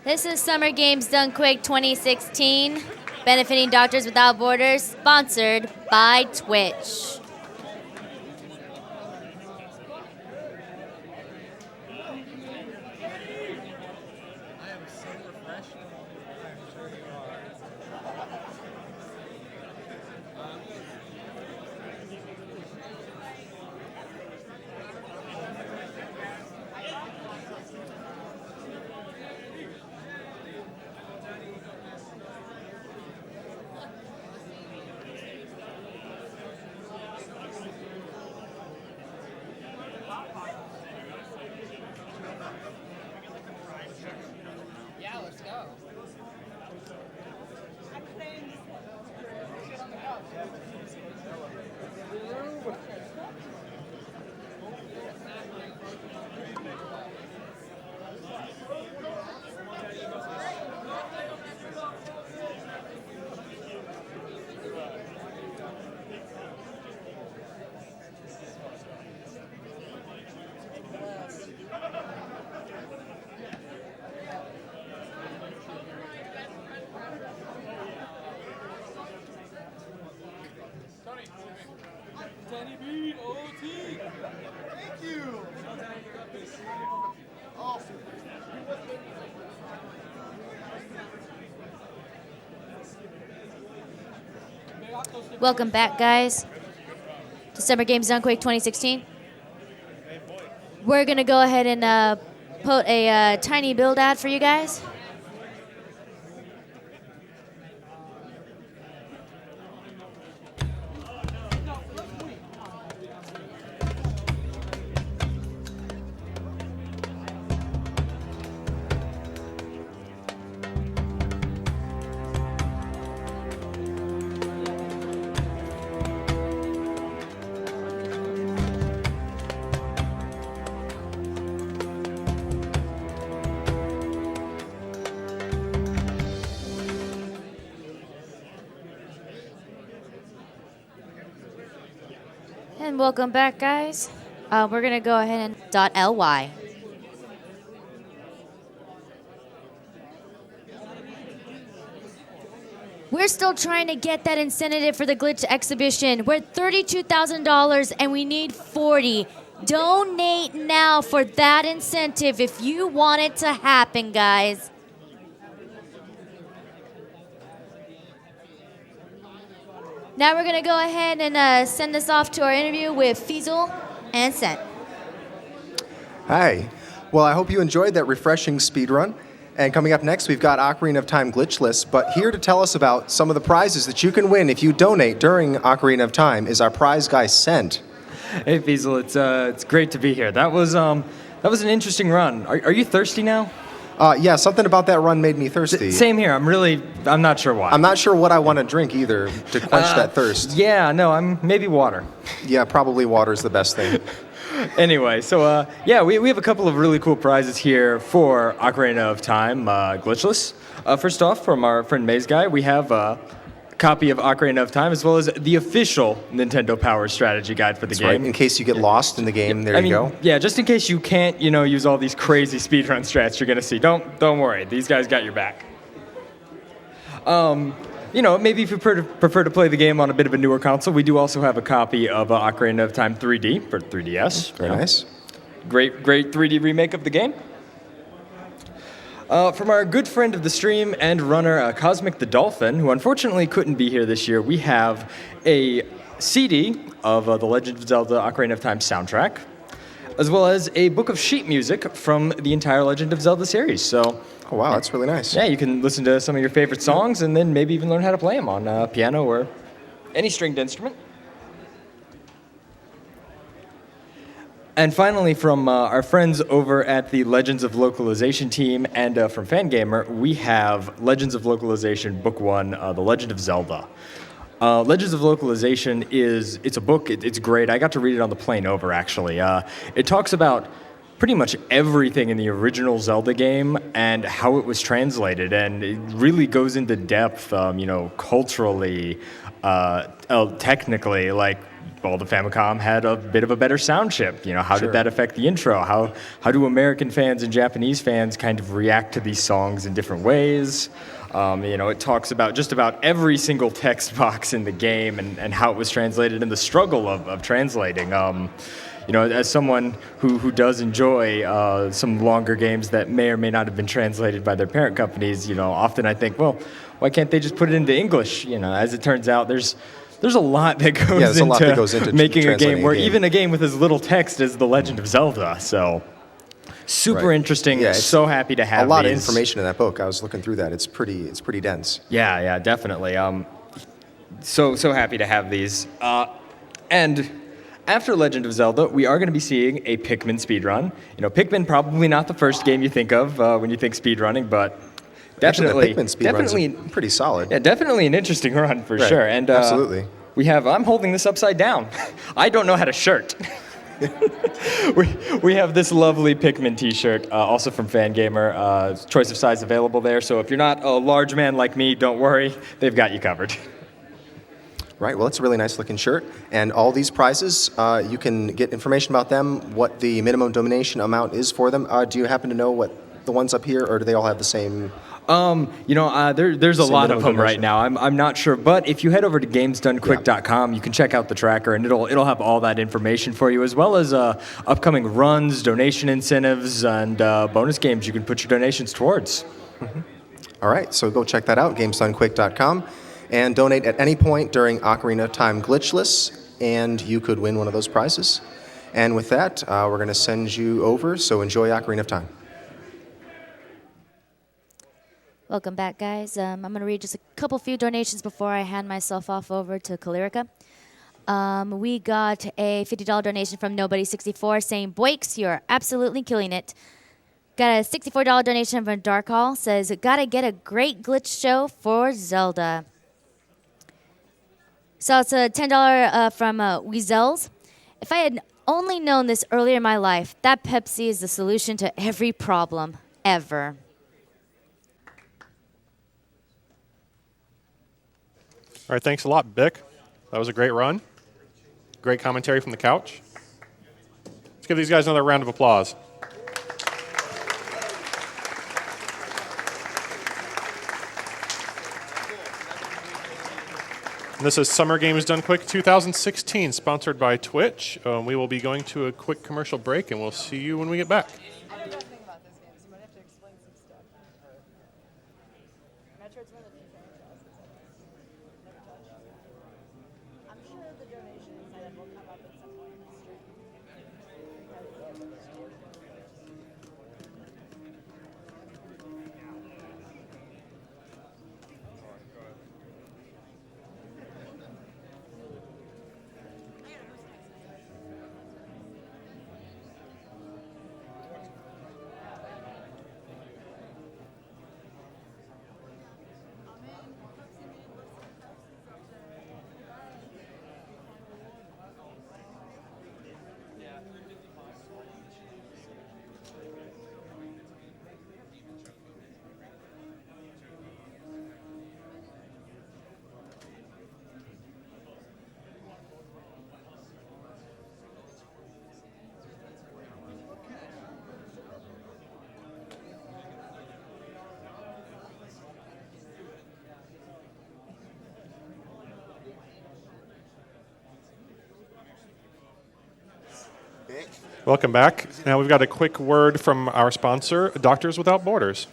This is Summer Games Done Quick 2016, benefiting Doctors Without Borders, sponsored by Twitch. Welcome back, guys, to Summer Games Done Quick 2016. We're going to go ahead and put a tiny build ad for you guys. And welcome back, guys. We're going to go ahead and .ly. We're still trying to get that incentive for the Glitch exhibition. We're at $32,000 and we need 40. Donate now for that incentive if you want it to happen, guys. Now we're going to go ahead and send this off to our interview with Fiesel and Sent. Hi. Well, I hope you enjoyed that refreshing speed run. And coming up next, we've got Ocarina of Time Glitchless. But here to tell us about some of the prizes that you can win if you donate during Ocarina of Time is our prize guy, Sent. Hey, Fiesel, it's great to be here. That was an interesting run. Are you thirsty now? Yeah, something about that run made me thirsty. Same here. I'm not sure why. I'm not sure what I want to drink either to quench that thirst. Yeah, no, maybe water. Yeah, probably water's the best thing. Anyway, so we have a couple of really cool prizes here for Ocarina of Time Glitchless. First off, from our friend Maze Guy, we have a copy of Ocarina of Time as well as the official Nintendo Power Strategy Guide for the game. Right. In case you get lost in the game, there you go. Yeah, just in case you can't, use all these crazy speedrun strats you're going to see. Don't worry. These guys got your back. Maybe if you prefer to play the game on a bit of a newer console, we do also have a copy of Ocarina of Time 3D for 3DS. Very nice. Great 3D remake of the game. From our good friend of the stream and runner, Cosmic the Dolphin, who unfortunately couldn't be here this year, we have a CD of The Legend of Zelda Ocarina of Time soundtrack, as well as a book of sheet music from the entire Legend of Zelda series. So, oh, wow, that's really nice. Yeah, you can listen to some of your favorite songs and then maybe even learn how to play them on piano or any stringed instrument. And finally, from our friends over at the Legends of Localization team and from Fangamer, we have Legends of Localization Book 1, The Legend of Zelda. Legends of Localization it's a book, it's great. I got to read it on the plane over, actually. It talks about pretty much everything in the original Zelda game and how it was translated, and it really goes into depth, culturally, technically, like. Well, the Famicom had a bit of a better sound chip. How did that affect the intro? How do American fans and Japanese fans kind of react to these songs in different ways? It talks about just about every single text box in the game and how it was translated and the struggle of translating. As someone who does enjoy some longer games that may or may not have been translated by their parent companies, often I think, well, why can't they just put it into English? As it turns out, there's a lot that goes into making a game where even a game with as little text as The Legend of Zelda. So super interesting. Yeah, so happy to have a lot of information in that book. I was looking through that. It's pretty dense. Yeah, definitely. So happy to have these. And after Legend of Zelda, we are going to be seeing a Pikmin speedrun. Pikmin probably not the first game you think of when you think speedrunning, but definitely, the Pikmin speedrun's pretty solid. Yeah, definitely an interesting run for sure. And absolutely. I'm holding this upside down. I don't know how to shirt. we have this lovely Pikmin t-shirt, also from Fangamer. Choice of size available there. So if you're not a large man like me, don't worry. They've got you covered. Right, well, it's a really nice looking shirt. And all these prizes, you can get information about them, what the minimum donation amount is for them. Do you happen to know what the ones up here, or do they all have the same? There's a lot of them right now. I'm not sure, but if you head over to gamesdonequick.com, you can check out the tracker, and it'll have all that information for you, as well as upcoming runs, donation incentives, and bonus games you can put your donations towards. Mm-hmm. All right, so go check that out, gamesdonequick.com, and donate at any point during Ocarina of Time Glitchless, and you could win one of those prizes. And with that, we're going to send you over, so enjoy Ocarina of Time. Welcome back, guys. I'm going to read just a few donations before I hand myself off over to Kalirica. We got a $50 donation from Nobody64 saying, Boix, you're absolutely killing it. Got a $64 donation from Dark Hall, says, gotta get a great glitch show for Zelda. So it's a $10 from Weasels. If I had only known this earlier in my life, that Pepsi is the solution to every problem, ever. All right, thanks a lot, Bick. That was a great run. Great commentary from the couch. Let's give these guys another round of applause. And this is Summer Games Done Quick 2016, sponsored by Twitch. We will be going to a quick commercial break, and we'll see you when we get back. I know nothing about this game, so you might have to explain some stuff. Metroid's one of the few franchises I've never touched. I'm sure the donation incentive will come up at some point in the stream. Welcome back. Now we've got a quick word from our sponsor, Doctors Without Borders.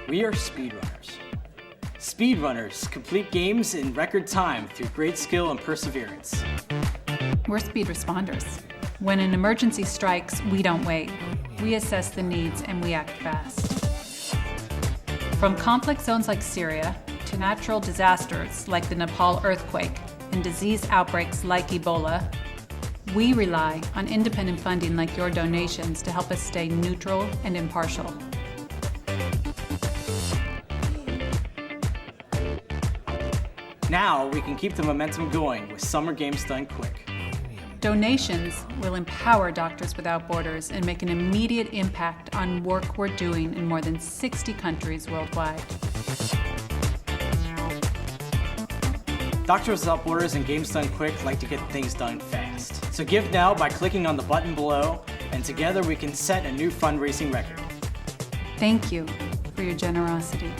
We are speedrunners. Speedrunners complete games in record time through great skill and perseverance. We're speed responders. When an emergency strikes, we don't wait. We assess the needs and we act fast. From conflict zones like Syria to natural disasters like the Nepal earthquake and disease outbreaks like Ebola, we rely on independent funding like your donations to help us stay neutral and impartial. Now we can keep the momentum going with Summer Games Done Quick. Donations will empower Doctors Without Borders and make an immediate impact on work we're doing in more than 60 countries worldwide. Doctors Without Borders and Games Done Quick like to get things done fast. So give now by clicking on the button below, and together we can set a new fundraising record. Thank you for your generosity.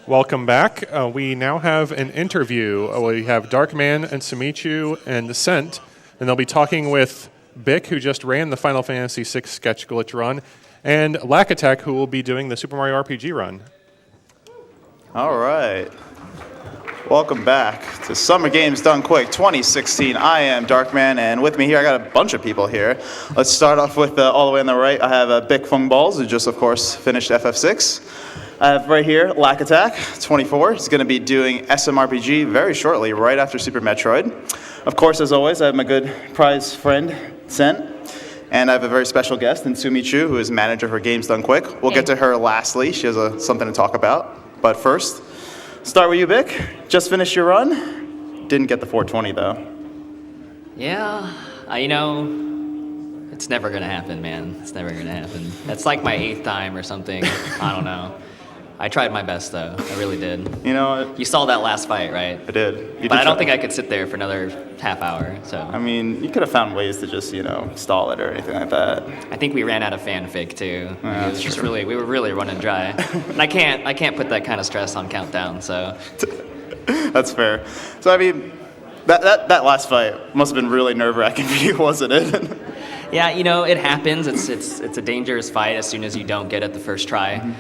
Welcome back. We now have an interview. We have Darkman and Sumichu and Descent, and they'll be talking with Bick, who just ran the Final Fantasy VI sketch glitch run, and Lakatek, who will be doing the Super Mario RPG run. All right. Welcome back to Summer Games Done Quick 2016. I am Darkman, and with me here, I got a bunch of people here. Let's start off with all the way on the right. I have Bick Fung Balls, who just, of course, finished FF6. I have right here Lakatek, 24. He's going to be doing SMRPG very shortly, right after Super Metroid. Of course, as always, I have my good prize friend, Sen. And I have a very special guest in Sumichu, who is manager for Games Done Quick. We'll get to her lastly. She has something to talk about. But first, start with you, Bick. Just finished your run. Didn't get the 420, though. Yeah, it's never going to happen, man. It's never going to happen. That's like my 8th time or something. I don't know. I tried my best, though. I really did. You know what? You saw that last fight, right? I did. But I don't think I could sit there for another half hour, so. I mean, you could have found ways to just, stall it or anything like that. I think we ran out of fanfic, too. Yeah, It was just we were really running dry. And I can't put that kind of stress on Countdown, so. That's fair. So, I mean, that last fight must have been really nerve-wracking for you, wasn't it? Yeah, it happens. It's a dangerous fight as soon as you don't get it the first try.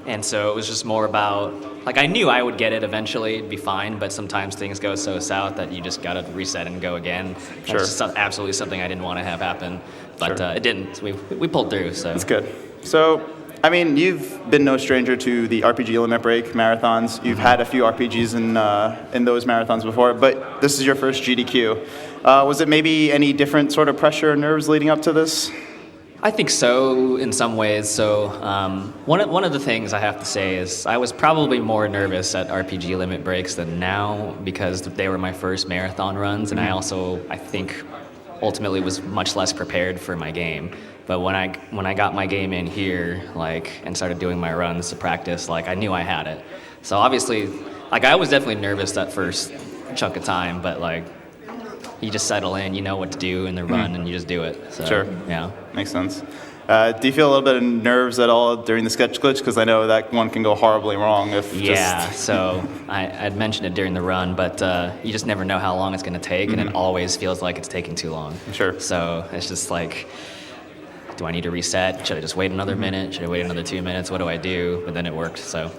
And so it was just more about, I knew I would get it eventually, it'd be fine, but sometimes things go so south that you just gotta reset and go again. Sure. It's just absolutely something I didn't want to have happen, but Sure. It didn't. We pulled through, so. That's good. So, I mean, you've been no stranger to the RPG Limit Break marathons. You've had a few RPGs in those marathons before, but this is your first GDQ. Was it maybe any different sort of pressure or nerves leading up to this? I think so, in some ways. So one of the things I have to say is I was probably more nervous at RPG Limit Breaks than now because they were my first marathon runs, and I think, ultimately was much less prepared for my game. But when I got my game in here, and started doing my runs to practice, I knew I had it. So obviously, I was definitely nervous that first chunk of time, but you just settle in, you know what to do in the run, and you just do it. So, Sure. Yeah. Makes sense. Do you feel a little bit of nerves at all during the sketch glitch? Because I know that one can go horribly wrong if So I'd mentioned it during the run, but you just never know how long it's going to take, and it always feels like it's taking too long. Sure. So it's just do I need to reset? Should I just wait another minute? Should I wait another 2 minutes? What do I do? But then it worked, so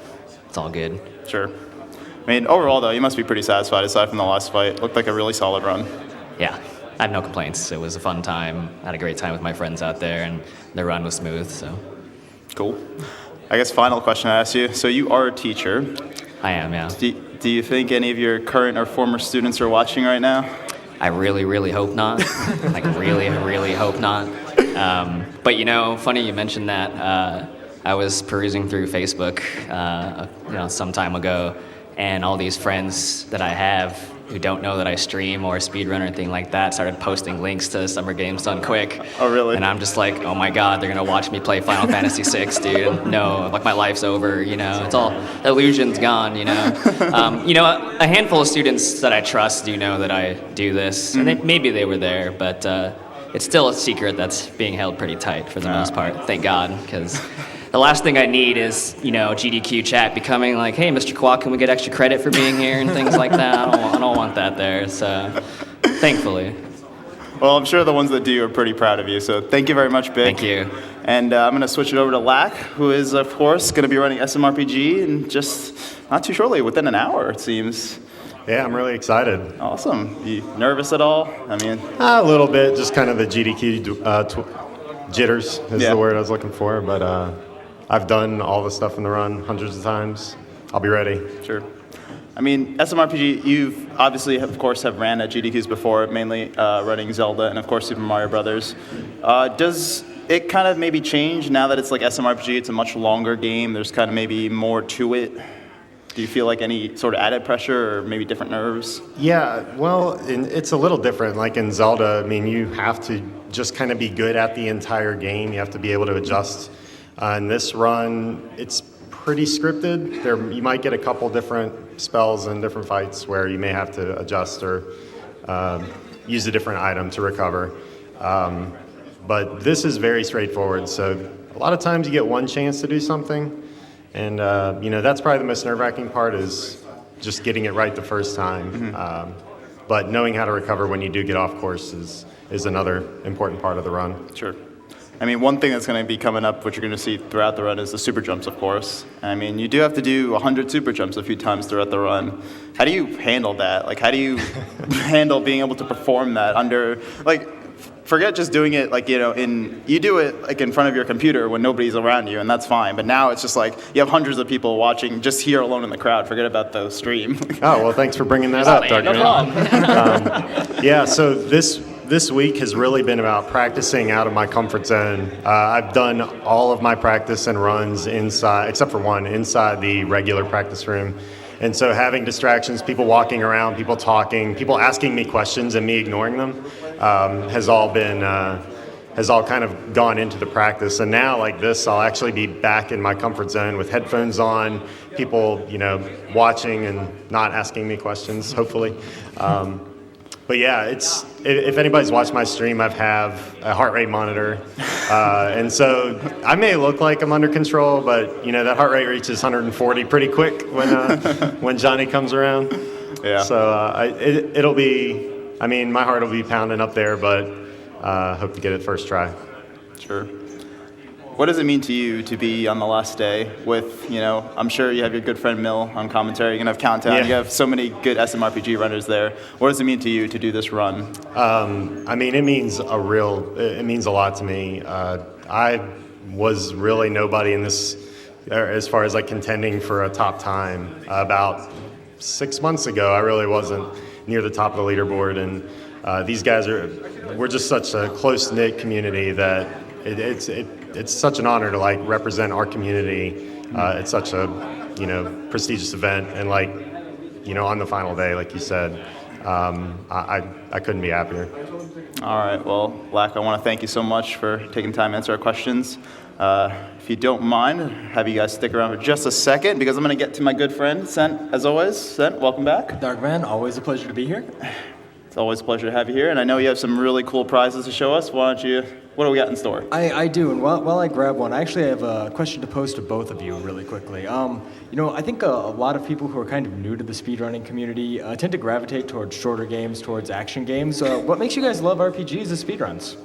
it's all good. Sure. I mean, overall, though, you must be pretty satisfied aside from the last fight. Looked like a really solid run. Yeah, I have no complaints. It was a fun time. I had a great time with my friends out there, and the run was smooth, so. Cool. I guess final question I ask you. So you are a teacher. I am, yeah. Do you think any of your current or former students are watching right now? I really, really hope not. Really, really hope not. But funny you mentioned that. I was perusing through Facebook, some time ago, and all these friends that I have who don't know that I stream or speedrun or anything like that started posting links to Summer Games Done Quick. Oh, really? And I'm just like, oh my God, they're gonna watch me play Final Fantasy VI, dude. No, my life's over, it's all, illusion's gone, A handful of students that I trust do know that I do this, and maybe they were there, but it's still a secret that's being held pretty tight for the most part, thank God, because the last thing I need is, GDQ chat becoming like, hey, Mr. Kwok, can we get extra credit for being here and things like that? I don't want that there, so thankfully. Well, I'm sure the ones that do are pretty proud of you, so thank you very much, Bick. Thank you. And I'm going to switch it over to Lack, who is, of course, going to be running SMRPG in just not too shortly, within an hour, it seems. Yeah, I'm really excited. Awesome. You nervous at all? I mean... A little bit, just kind of the GDQ jitters is the word I was looking for, but... I've done all the stuff in the run hundreds of times. I'll be ready. Sure. I mean, SMRPG, you've obviously, of course, have ran at GDQs before, mainly running Zelda and, of course, Super Mario Brothers. Does it kind of maybe change now that it's like SMRPG? It's a much longer game. There's kind of maybe more to it. Do you feel like any sort of added pressure or maybe different nerves? Yeah, well, it's a little different. Like in Zelda, I mean, you have to just kind of be good at the entire game. You have to be able to adjust. In this run, it's pretty scripted. You might get a couple different spells and different fights where you may have to adjust or use a different item to recover. But this is very straightforward. So a lot of times you get one chance to do something. And, that's probably the most nerve-wracking part is just getting it right the first time. But knowing how to recover when you do get off course is another important part of the run. Sure. I mean, one thing that's going to be coming up, which you're going to see throughout the run, is the super jumps, of course. I mean, you do have to do 100 super jumps a few times throughout the run. How do you handle that? Like, how do you handle being able to perform that under, like, forget just doing it like, you do it like in front of your computer when nobody's around you, and that's fine. But now it's just like you have hundreds of people watching just here alone in the crowd. Forget about the stream. Oh, well, thanks for bringing that up, Dark Man. Yeah, so this week has really been about practicing out of my comfort zone. I've done all of my practice and runs inside, except for one, inside the regular practice room. And so having distractions, people walking around, people talking, people asking me questions and me ignoring them has all kind of gone into the practice. And now like this, I'll actually be back in my comfort zone with headphones on, people, watching and not asking me questions, hopefully. But yeah, if anybody's watched my stream, I have a heart rate monitor. And so I may look like I'm under control, but that heart rate reaches 140 pretty quick when Johnny comes around. Yeah. So it'll be, my heart will be pounding up there, but hope to get it first try. Sure. What does it mean to you to be on the last day with, I'm sure you have your good friend Mill on commentary, you're going to have Countdown, Yeah. You have so many good SMRPG runners there. What does it mean to you to do this run? It means a lot to me. I was really nobody in this, as far as like contending for a top time. About 6 months ago, I really wasn't near the top of the leaderboard, and these guys we're just such a close-knit community that it's such an honor to like represent our community at such a prestigious event, and on the final day, like you said, I couldn't be happier. All right, well, Lack, I want to thank you so much for taking time to answer our questions. If you don't mind, have you guys stick around for just a second, because I'm going to get to my good friend Sent, as always. Sent, welcome back. Darkman, always a pleasure to be here. It's always a pleasure to have you here, and I know you have some really cool prizes to show us. What do we got in store? I do, and while I grab one, I actually have a question to pose to both of you really quickly. I think a lot of people who are kind of new to the speedrunning community tend to gravitate towards shorter games, towards action games. What makes you guys love RPGs as speedruns?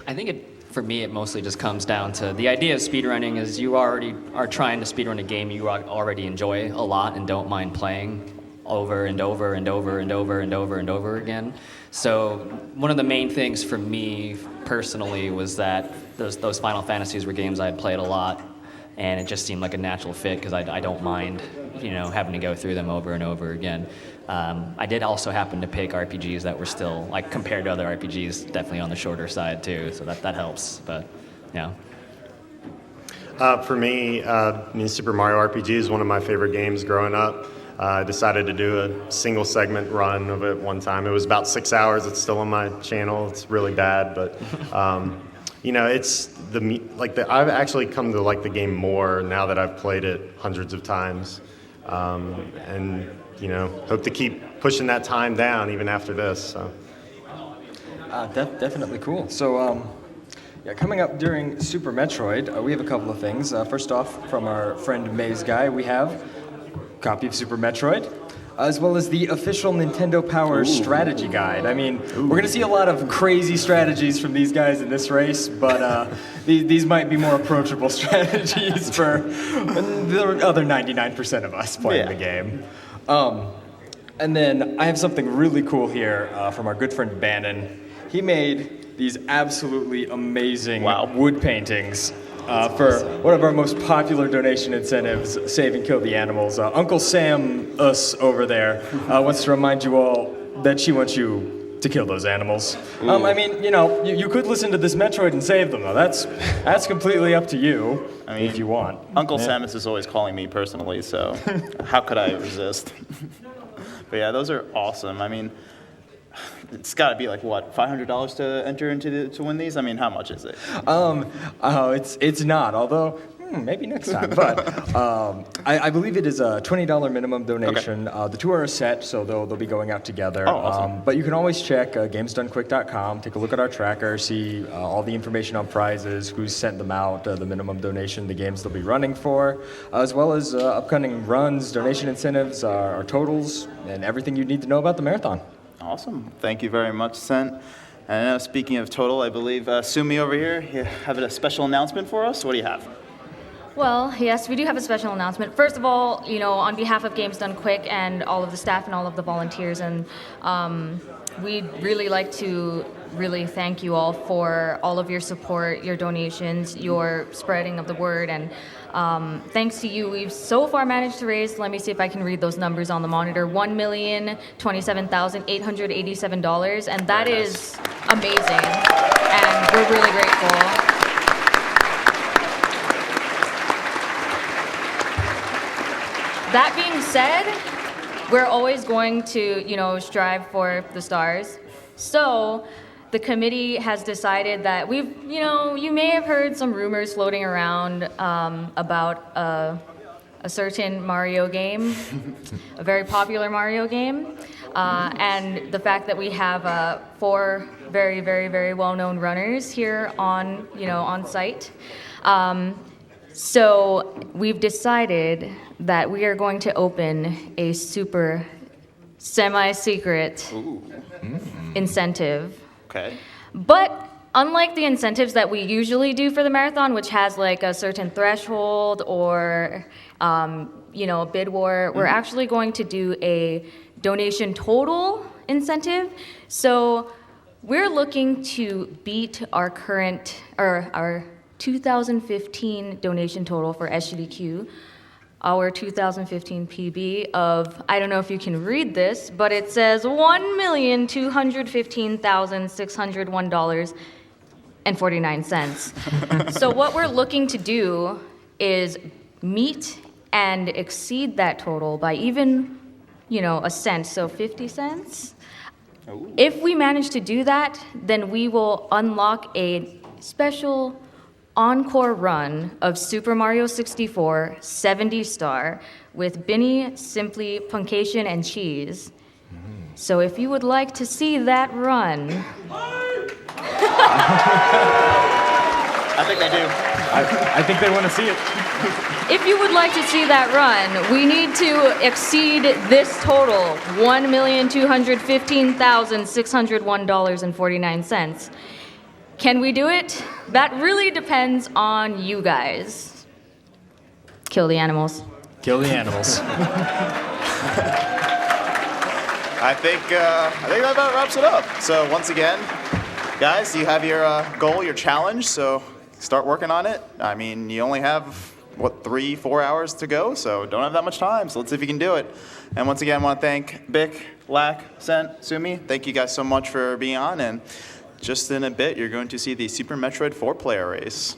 I think for me, it mostly just comes down to the idea of speedrunning is you already are trying to speedrun a game you already enjoy a lot and don't mind playing over and over and over and over and over and over again. So one of the main things for me personally was that those Final Fantasies were games I had played a lot, and it just seemed like a natural fit because I don't mind having to go through them over and over again. I did also happen to pick RPGs that were still, like compared to other RPGs, definitely on the shorter side too, so that helps, but yeah. For me, Super Mario RPG is one of my favorite games growing up. I decided to do a single segment run of it one time. It was about 6 hours. It's still on my channel. It's really bad, but I've actually come to like the game more now that I've played it hundreds of times, and hope to keep pushing that time down even after this. So. Definitely cool. So. Coming up during Super Metroid, we have a couple of things. First off, from our friend Maze Guy, we have a copy of Super Metroid, as well as the official Nintendo Power strategy guide. We're going to see a lot of crazy strategies from these guys in this race, but these might be more approachable strategies for the other 99% of us playing the game. And then I have something really cool here from our good friend Bannon. He made these absolutely amazing wood paintings for one of our most popular donation incentives, Save and Kill the Animals. Uncle Sam, us over there, wants to remind you all that she wants you to kill those animals. I mean, you could listen to this Metroid and save them, though. That's completely up to you, if you want. Uncle Samus is always calling me personally, so how could I resist? But yeah, those are awesome. I mean, it's got to be like, what, $500 to enter to win these? I mean, how much is it? It's not, although... maybe next time, but I believe it is a $20 minimum donation. Okay. The two are a set, so they'll be going out together. Oh, awesome. But you can always check gamesdonequick.com, take a look at our tracker, see all the information on prizes, who's sent them out, the minimum donation, the games they'll be running for, as well as upcoming runs, donation incentives, our totals, and everything you need to know about the marathon. Awesome. Thank you very much, Sent. And speaking of total, I believe Sumi over here, you have a special announcement for us. What do you have? Well, yes, we do have a special announcement. First of all, on behalf of Games Done Quick and all of the staff and all of the volunteers, and we'd really like to really thank you all for all of your support, your donations, your spreading of the word, and thanks to you, we've so far managed to raise, let me see if I can read those numbers on the monitor, $1,027,887, and that is amazing, and we're really grateful. That being said, we're always going to, strive for the stars. So the committee has decided that you may have heard some rumors floating around about a certain Mario game, a very popular Mario game, and the fact that we have 4 very, very, very well-known runners here on site. So we've decided that we are going to open a super semi-secret incentive. Okay. But unlike the incentives that we usually do for the marathon, which has like a certain threshold or a bid war, we're actually going to do a donation total incentive. So we're looking to beat our 2015 donation total for SGDQ, our 2015 PB of, I don't know if you can read this, but it says $1,215,601.49. So what we're looking to do is meet and exceed that total by even, a cent, so 50 cents. Ooh. If we manage to do that, then we will unlock a special encore run of Super Mario 64 70 star with Binny, Simply, Puncation, and Cheese. So if you would like to see that run... I think they do. I think they want to see it. If you would like to see that run, we need to exceed this total, $1,215,601.49. Can we do it? That really depends on you guys. Kill the animals. Kill the animals. I think that about wraps it up. So once again, guys, you have your goal, your challenge, so start working on it. I mean, you only have, 3-4 hours to go, so don't have that much time, so let's see if you can do it. And once again, I want to thank Bic, Lack, Sent, Sumi. Thank you guys so much for being on, and just in a bit, you're going to see the Super Metroid 4-player race.